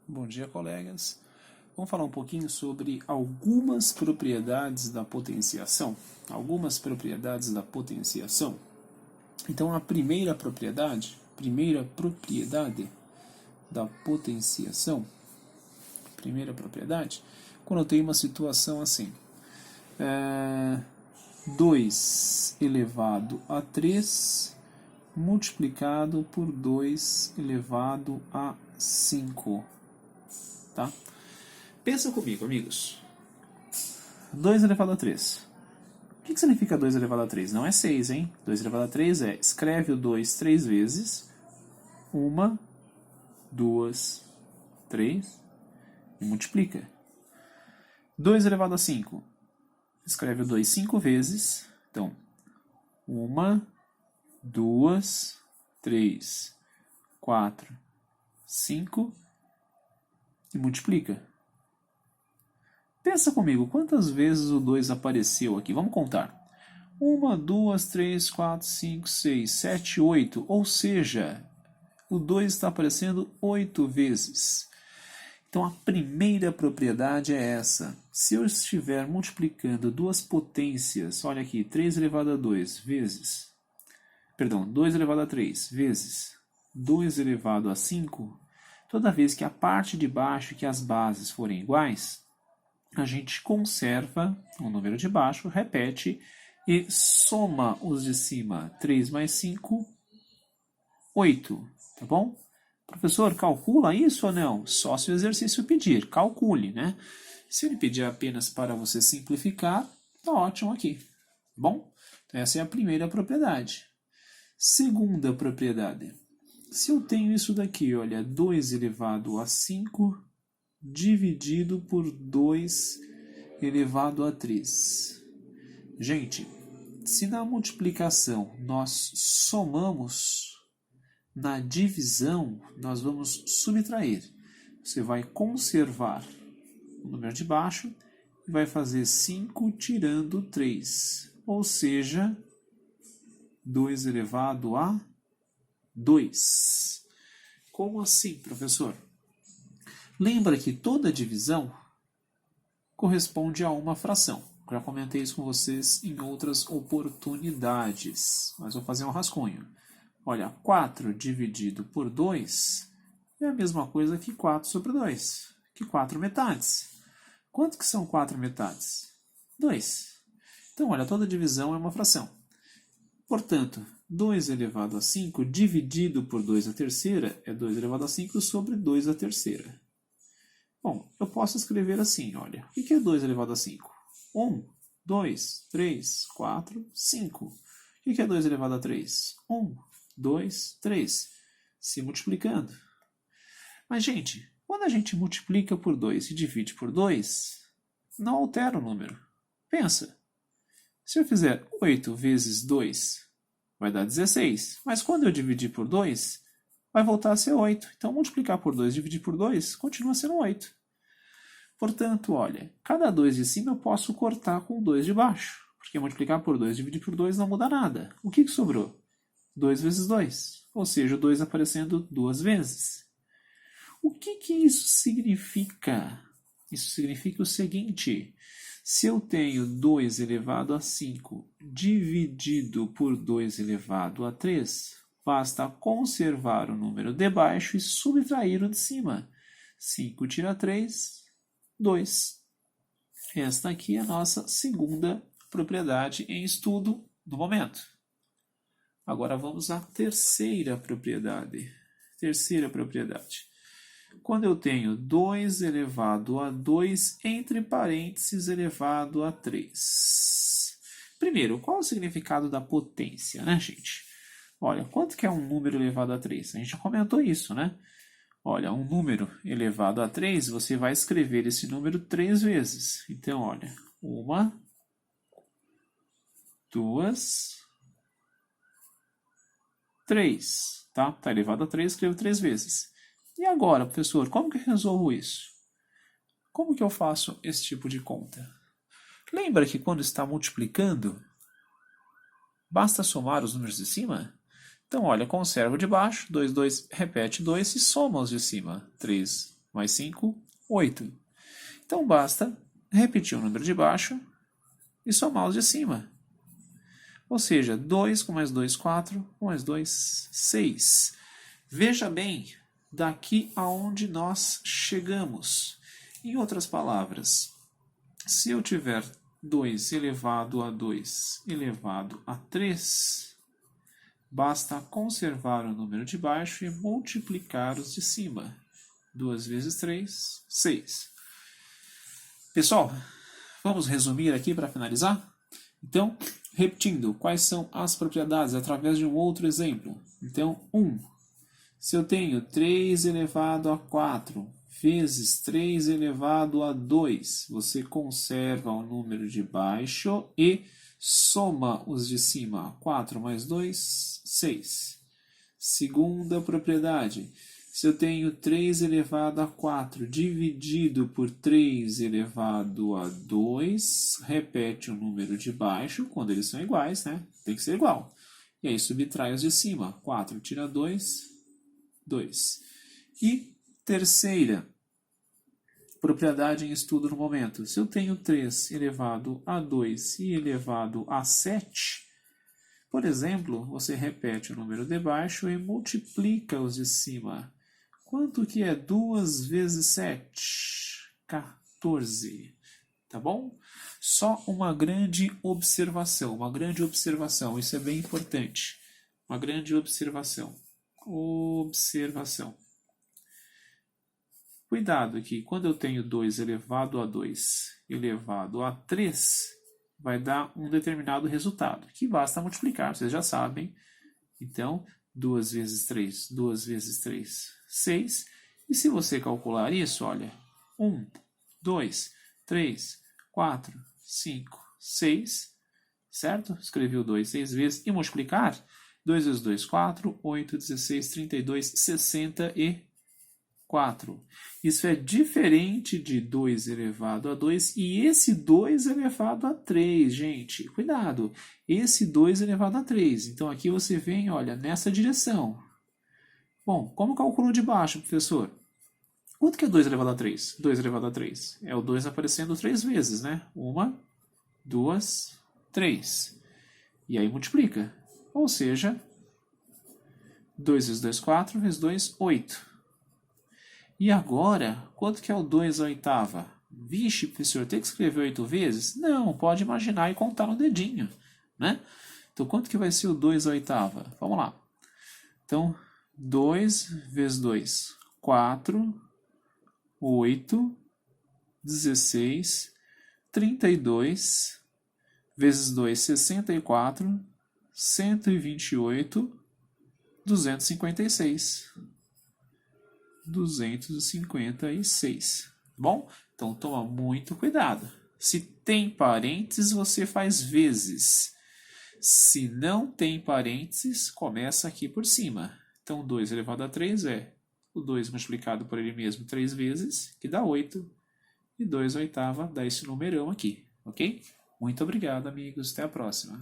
Bom dia, colegas. Vamos falar um pouquinho sobre algumas propriedades da potenciação. Algumas propriedades da potenciação. Então, a primeira propriedade da potenciação, quando eu tenho uma situação assim, 2 elevado a 3 multiplicado por 2 elevado a 5. Tá? Pensa comigo, amigos. 2 elevado a 3. O que significa 2 elevado a 3? Não é 6, hein? 2 elevado a 3 é, escreve o 2 3 vezes. 1, 2, 3 e multiplica. 2 elevado a 5. Escreve o 2 5 vezes. Então, 1, 2, 3, 4, 5 e multiplica. Pensa comigo, quantas vezes o 2 apareceu aqui? Vamos contar. 1, 2, 3, 4, 5, 6, 7, 8. Ou seja, o 2 está aparecendo 8 vezes. Então, a primeira propriedade é essa. Se eu estiver multiplicando duas potências, olha aqui, 3 elevado a 2 vezes... Perdão, 2 elevado a 3 vezes 2 elevado a 5, toda vez que a parte de baixo e que as bases forem iguais, a gente conserva o número de baixo, repete e soma os de cima. 3 mais 5, 8. Tá bom? Professor, calcula isso ou não? Só se o exercício pedir. Calcule, né? Se ele pedir apenas para você simplificar, tá ótimo aqui. Tá bom? Então, essa é a primeira propriedade. Segunda propriedade. Se eu tenho isso daqui, olha, 2 elevado a 5 dividido por 2 elevado a 3. Gente, se na multiplicação nós somamos, na divisão nós vamos subtrair. Você vai conservar o número de baixo e vai fazer 5 tirando 3. Ou seja, 2 elevado a 2. Como assim, professor? Lembra que toda divisão corresponde a uma fração. Já comentei isso com vocês em outras oportunidades, mas vou fazer um rascunho. Olha, 4 dividido por 2 é a mesma coisa que 4 sobre 2, que 4 metades. Quanto que são 4 metades? 2. Então, olha, toda divisão é uma fração. Portanto, 2 elevado a 5 dividido por 2 a terceira é 2 elevado a 5 sobre 2 a terceira. Bom, eu posso escrever assim, olha. O que é 2 elevado a 5? 1, 2, 3, 4, 5. O que é 2 elevado a 3? 1, 2, 3. Se multiplicando. Mas, gente, quando a gente multiplica por 2 e divide por 2, não altera o número. Pensa. Se eu fizer 8 vezes 2, vai dar 16. Mas quando eu dividir por 2, vai voltar a ser 8. Então, multiplicar por 2 e dividir por 2 continua sendo 8. Portanto, olha, cada 2 de cima eu posso cortar com 2 de baixo. Porque multiplicar por 2 e dividir por 2 não muda nada. O que sobrou? 2 vezes 2. Ou seja, o 2 aparecendo 2 vezes. O que isso significa? Isso significa o seguinte: se eu tenho 2 elevado a 5 dividido por 2 elevado a 3, basta conservar o número de baixo e subtrair o de cima. 5 tira 3, 2. Esta aqui é a nossa segunda propriedade em estudo do momento. Agora vamos à terceira propriedade. Quando eu tenho 2 elevado a 2, entre parênteses, elevado a 3. Primeiro, qual é o significado da potência, né, gente? Olha, quanto que é um número elevado a 3? A gente já comentou isso, né? Olha, um número elevado a 3, você vai escrever esse número 3 vezes. Então, olha, 1, 2, 3. Tá? Tá elevado a 3, escrevo 3 vezes. E agora, professor, como que eu resolvo isso? Como que eu faço esse tipo de conta? Lembra que quando está multiplicando, basta somar os números de cima? Então, olha, conserva o de baixo, 2, 2, repete 2 e soma os de cima. 3, mais 5, 8. Então, basta repetir o número de baixo e somar os de cima. Ou seja, 2 com mais 2, 4, com mais 2, 6. Veja bem, daqui aonde nós chegamos. Em outras palavras, se eu tiver 2 elevado a 2 elevado a 3, basta conservar o número de baixo e multiplicar os de cima. 2 vezes 3, 6. Pessoal, vamos resumir aqui para finalizar? Então, repetindo, quais são as propriedades através de um outro exemplo? Então, 1. Se eu tenho 3 elevado a 4 vezes 3 elevado a 2, você conserva o número de baixo e soma os de cima. 4 mais 2, 6. Segunda propriedade. Se eu tenho 3 elevado a 4 dividido por 3 elevado a 2, repete o número de baixo, quando eles são iguais, né? Tem que ser igual. E aí subtrai os de cima. 4 tira 2, 2. E terceira propriedade em estudo no momento. Se eu tenho 3 elevado a 2 e elevado a 7, por exemplo, você repete o número de baixo e multiplica os de cima. Quanto que é 2 vezes 7? 14. Tá bom? Só uma grande observação, isso é bem importante. Uma grande observação. Cuidado aqui, quando eu tenho 2 elevado a 2 elevado a 3, vai dar um determinado resultado, que basta multiplicar, vocês já sabem. Então, 2 vezes 3, 2 vezes 3, 6. E se você calcular isso, olha, 1, 2, 3, 4, 5, 6, certo? Escrevi o 2 6 vezes e multiplicar. 2 vezes 2, 4, 8, 16, 32, 64. Isso é diferente de 2 elevado a 2 e esse 2 elevado a 3, gente. Cuidado, esse 2 elevado a 3. Então aqui você vem, olha, nessa direção. Bom, como calculo de baixo, professor? Quanto que é 2 elevado a 3? 2 elevado a 3. É o 2 aparecendo 3 vezes, né? 1, 2, 3. E aí multiplica. Ou seja, 2 vezes 2, 4, vezes 2, 8. E agora, quanto que é o 2 à oitava? Vixe, professor, tem que escrever 8 vezes? Não, pode imaginar e contar no dedinho, né? Então, quanto que vai ser o 2 à oitava? Vamos lá. Então, 2 vezes 2, 4, 8, 16, 32, vezes 2, 64, 128, 256. 256. Bom, então toma muito cuidado. Se tem parênteses, você faz vezes. Se não tem parênteses, começa aqui por cima. Então, 2 elevado a 3 é o 2 multiplicado por ele mesmo 3 vezes, que dá 8. E 2 à oitava dá esse numerão aqui, ok? Muito obrigado, amigos. Até a próxima.